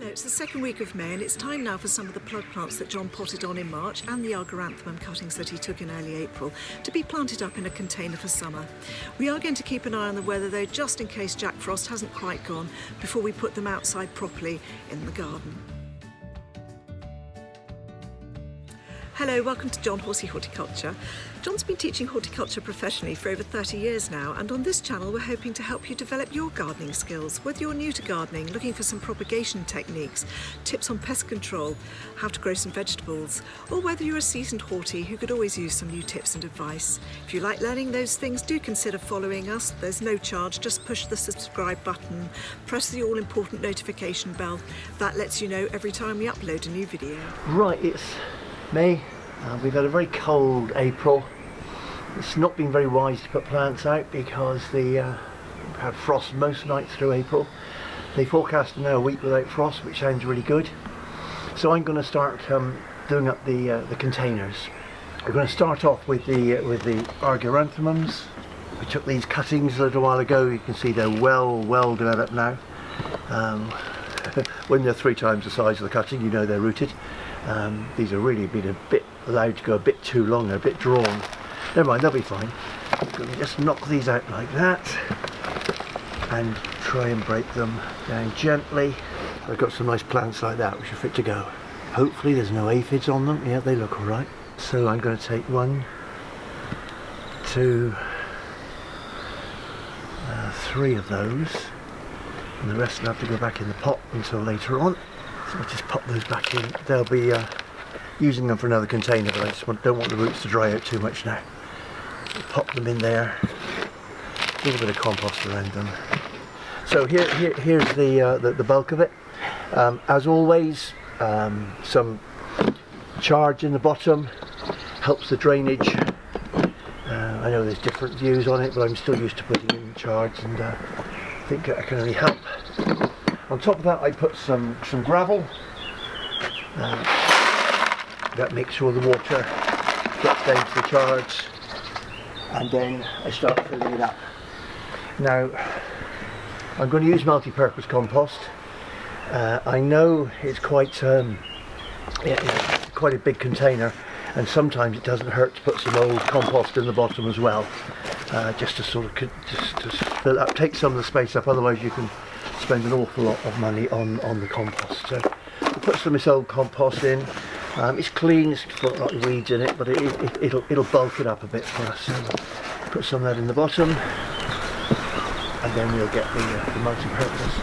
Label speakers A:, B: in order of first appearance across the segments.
A: It's the second week of May and it's time now for some of the plug plants that John potted on in March and the Argyranthemum cuttings that he took in early April to be planted up in a container for summer. We are going to keep an eye on the weather though, just in case Jack Frost hasn't quite gone, before we put them outside properly in the garden. Hello, welcome to John Horsey Horticulture. John's been teaching horticulture professionally for over 30 years now, and on this channel we're hoping to help you develop your gardening skills. Whether you're new to gardening, looking for some propagation techniques, tips on pest control, how to grow some vegetables, or whether you're a seasoned horty who could always use some new tips and advice. If you like learning those things, do consider following us. There's no charge, just push the subscribe button, press the all-important notification bell. That lets you know every time we upload a new video.
B: Right, it's May. We've had a very cold April. It's not been very wise to put plants out because we've had frost most nights through April. They forecast now a week without frost, which sounds really good. So I'm going to start doing up the containers. We're going to start off with the Argyranthemums. We took these cuttings a little while ago. You can see they're well developed now. When they're 3 times the size of the cutting, you know they're rooted. These have really been allowed to go a bit too long, they're a bit drawn. Never mind, they'll be fine. I'm going to just knock these out like that and try and break them down gently. I've got some nice plants like that which are fit to go. Hopefully there's no aphids on them. Yeah, they look alright. So I'm going to take 1, 2, 3 of those, and the rest will have to go back in the pot until later on. So I'll just pop those back in. They'll be using them for another container, but I just don't want the roots to dry out too much now. Pop them in there. A little bit of compost around them. So here's the bulk of it. As always, some charge in the bottom helps the drainage. I know there's different views on it, but I'm still used to putting in charge, and I think that can only help. On top of that, I put some gravel. That makes sure the water gets down to the charge, and then I start filling it up. Now, I'm going to use multi-purpose compost. I know it's quite quite a big container, and sometimes it doesn't hurt to put some old compost in the bottom as well, just to sort of just fill it up, take some of the space up. Otherwise, you can spend an awful lot of money on the compost. So we'll put some of this old compost in. It's clean, it's got a lot of weeds in it, but it'll bulk it up a bit for us. So we'll put some of that in the bottom, and then we'll get the multi-purpose.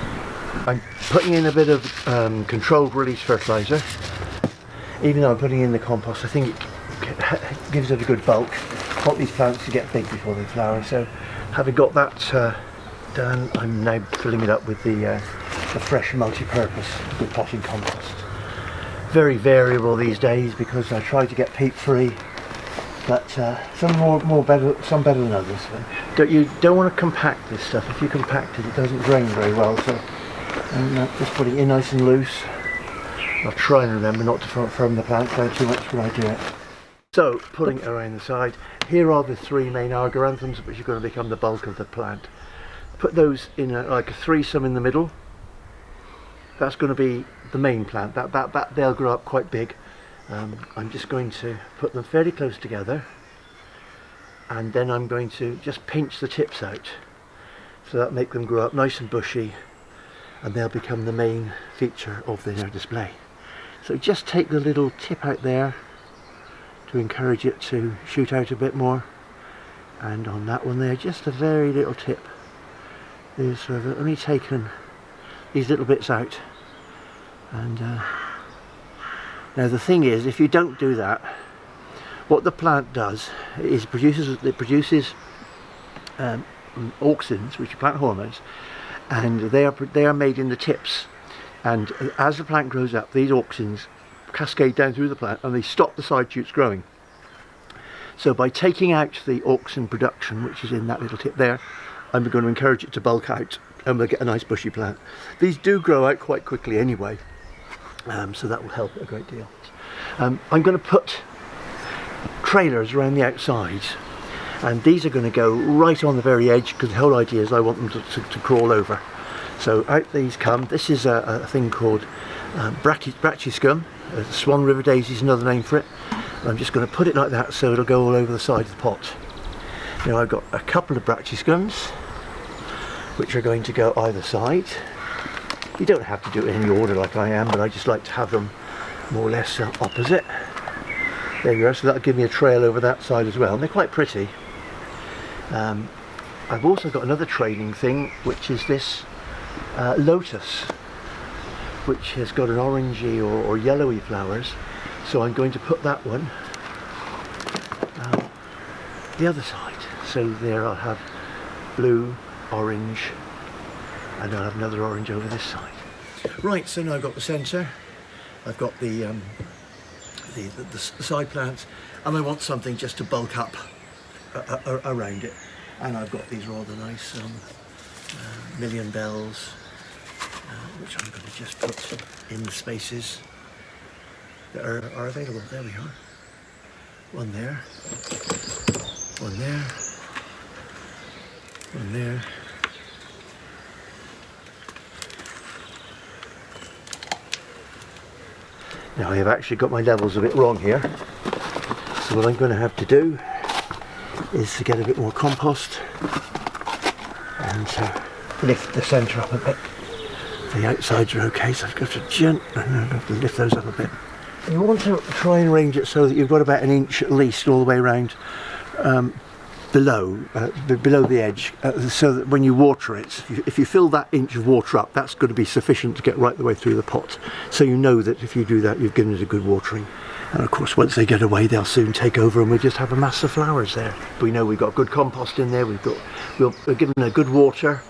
B: I'm putting in a bit of controlled release fertiliser. Even though I'm putting in the compost, I think it gives it a good bulk. I want these plants to get big before they flower, so having got that done, I'm now filling it up with the fresh multi-purpose good potting compost. Very variable these days because I try to get peat free, but some better than others. You don't want to compact this stuff. If you compact it, it doesn't drain very well. So I'm just putting it in nice and loose. I'll try and remember not to firm the plant down too much when I do it. So putting it around the side. Here are the 3 main Argyranthemums, which are going to become the bulk of the plant. Put those in like a threesome in the middle. That's going to be the main plant. That they'll grow up quite big. I'm just going to put them fairly close together, and then I'm going to just pinch the tips out, so that'll make them grow up nice and bushy, and they'll become the main feature of their display. So just take the little tip out there to encourage it to shoot out a bit more, and on that one there, just a very little tip. So I've only taken these little bits out, and now the thing is, if you don't do that, what the plant does is it produces auxins, which are plant hormones, and they are made in the tips, and as the plant grows up, these auxins cascade down through the plant and they stop the side shoots growing. So by taking out the auxin production, which is in that little tip there, I'm going to encourage it to bulk out, and we'll get a nice bushy plant. These do grow out quite quickly anyway, so that will help a great deal. I'm going to put trailers around the outsides, and these are going to go right on the very edge, because the whole idea is I want them to crawl over. So out these come. This is a thing called Brachyscome. Swan River daisy is another name for it. And I'm just going to put it like that so it'll go all over the side of the pot. Now I've got a couple of Brachyscomes which are going to go either side. You don't have to do it in any order like I am, but I just like to have them more or less opposite. There you go, so that'll give me a trail over that side as well. And they're quite pretty. I've also got another training thing, which is this Lotus, which has got an orangey or yellowy flowers. So I'm going to put that one the other side. So there I'll have blue, orange, and I'll have another orange over this side. Right, so now I've got the centre, I've got the side plants, and I want something just to bulk up around it. And I've got these rather nice million bells, which I'm going to just put in the spaces that are available. There we are. One there, one there, one there. Now I have actually got my levels a bit wrong here, so what I'm going to have to do is to get a bit more compost and lift the centre up a bit. The outsides are okay, so I've got to gently lift those up a bit. You want to try and arrange it so that you've got about an inch at least all the way around below the edge, so that when you water it, if you fill that inch of water up, that's going to be sufficient to get right the way through the pot. So you know that if you do that, you've given it a good watering. And of course, once they get away, they'll soon take over, and we just have a mass of flowers there. We know we've got good compost in there. We're given a good water.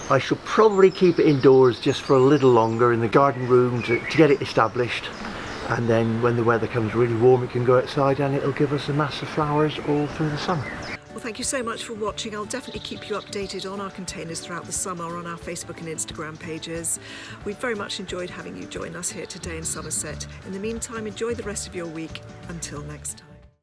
B: I shall probably keep it indoors just for a little longer in the garden room to get it established. And then when the weather comes really warm, it can go outside and it'll give us a mass of flowers all through the summer.
A: Well, thank you so much for watching. I'll definitely keep you updated on our containers throughout the summer on our Facebook and Instagram pages. We've very much enjoyed having you join us here today in Somerset. In the meantime, enjoy the rest of your week. Until next time.